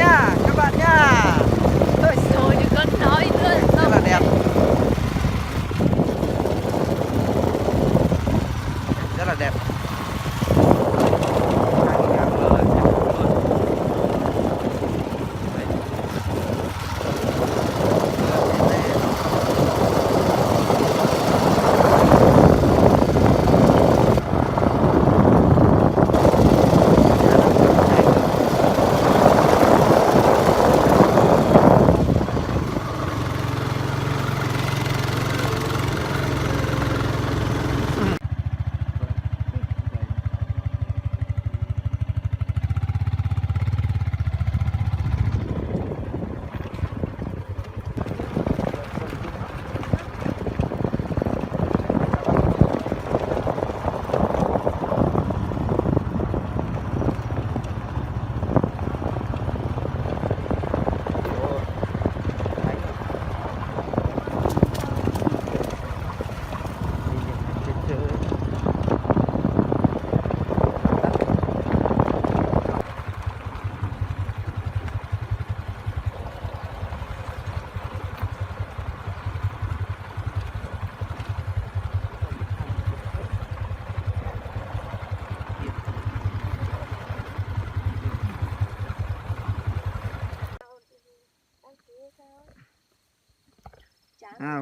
nha các bạn nha. Thôi rồi đừng có nói nữa. Rất là đẹp. Rất là đẹp.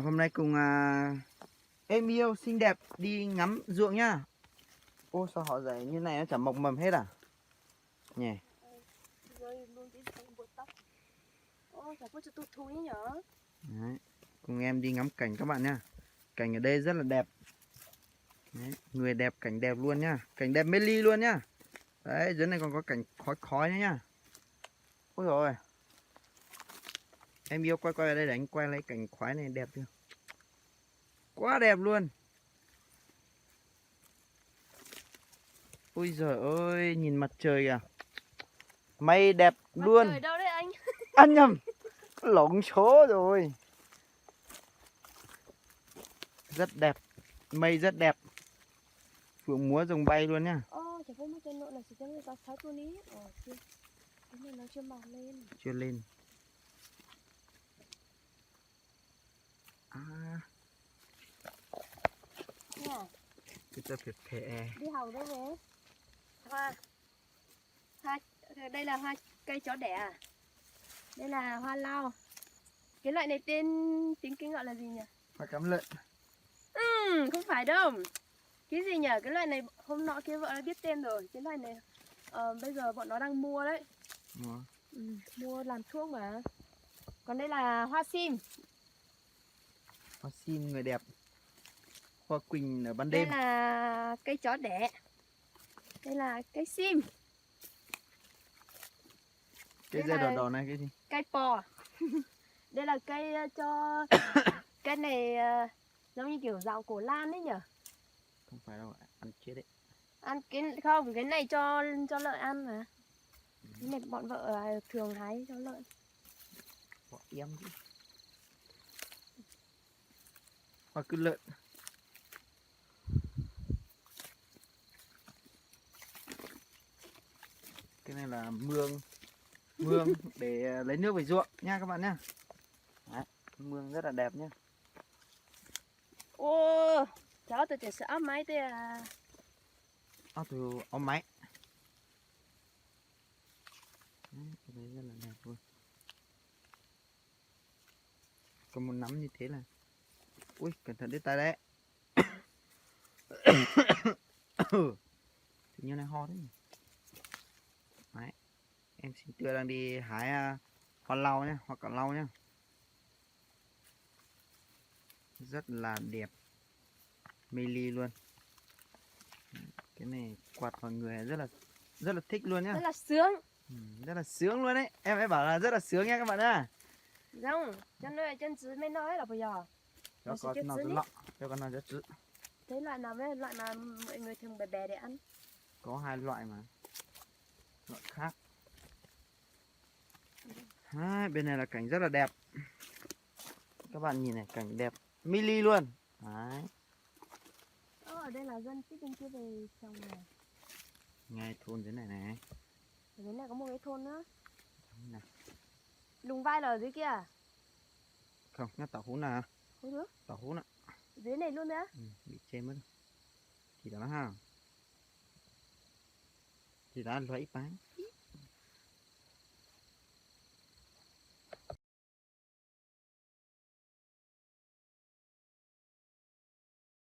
Hôm nay cùng em yêu xinh đẹp đi ngắm ruộng nhá. Ô sao họ dạy như này nó chả mọc mầm hết à nhỉ? Đấy, cùng em đi ngắm cảnh các bạn nhá. Cảnh ở đây rất là đẹp. Đấy, người đẹp cảnh đẹp luôn nhá. Cảnh đẹp mê ly luôn nhá. Đấy, dưới này còn có cảnh khói khói nữa nhá. Ôi rồi. Em yêu quay quay ở đây để anh quay lấy cảnh khói này đẹp chưa? Quá đẹp luôn. Ôi giời ơi, nhìn mặt trời kìa. Mây đẹp mặt luôn. Trời đâu đấy anh? Ăn nhầm. Lộn số rồi. Rất đẹp. Mây rất đẹp. Phượng múa rồng bay luôn nhá. Chả có một cái nỗi là chỉ cho người ta thấy con ý. Chưa. Cái này nó chưa mọc lên. Chưa lên. Nha. Cái ta phải phê. Đi học đâu về? Hoa. Đây là hoa cây chó đẻ à? Đây là hoa lao. Cái loại này tên tiếng Kinh gọi là gì nhỉ? Hoa cắm lợn. Không phải đâu. Cái gì nhỉ? Cái loại này hôm nọ kia vợ đã biết tên rồi. Cái loại này bây giờ bọn nó đang mua đấy. Mua làm thuốc mà. Còn đây là hoa sim. Hoa sim người đẹp. Hoa quỳnh ở ban đêm. Đây là cây chó đẻ. Đây là cây sim. Cái dây đỏ đỏ này cái gì? Cây pò. Đây là cây cho cây này giống như kiểu dạo cổ lan đấy nhở? Không phải đâu, ăn chết đấy. Ăn cái không, cái này cho lợn ăn mà. Cái này bọn vợ thường hái cho lợn. Bỏ em chứ. Hoa cứ lợn. Cái này là mương để lấy nước về ruộng nha các bạn nhá. Đấy, mương rất là đẹp nhá. Ô, cháu tôi chỉ sợ máy thế à. Từ ống máy. Đấy, cái đấy rất là đẹp luôn. Còn một nắm như thế là, ui cẩn thận đứt tay đấy. Tự nhiên này ho đấy. Đấy, em xin tươi đang đi hái hoa lau nhá, hoa cỏ lau nhá. Rất là đẹp, mê ly luôn. Cái này quạt vào người rất là thích luôn nhá. Rất là sướng. Rất là sướng luôn đấy. Em ấy bảo là rất là sướng nha các bạn ạ. Không, chân này chân chứ mới nói là bây giờ. Cho con nào lọ, cho con nào cho chữ. Thế loại nào với loại mà mọi người thường bè bè để ăn? Có hai loại mà. Loại khác. Bên này là cảnh rất là đẹp. Các bạn nhìn này, cảnh đẹp mili luôn. Đấy. Ở đây là dân tích bên kia về trồng này. Ngay thôn dưới này này. Ở dưới này có một cái thôn nữa. Nè. Lùng vai là ở dưới kia à? Không, nhá tàu hú nè. Không được. Tàu hú nè. Dưới này luôn nữa. Bị chê mất. Thì đó ha. Thì đã lấy bán.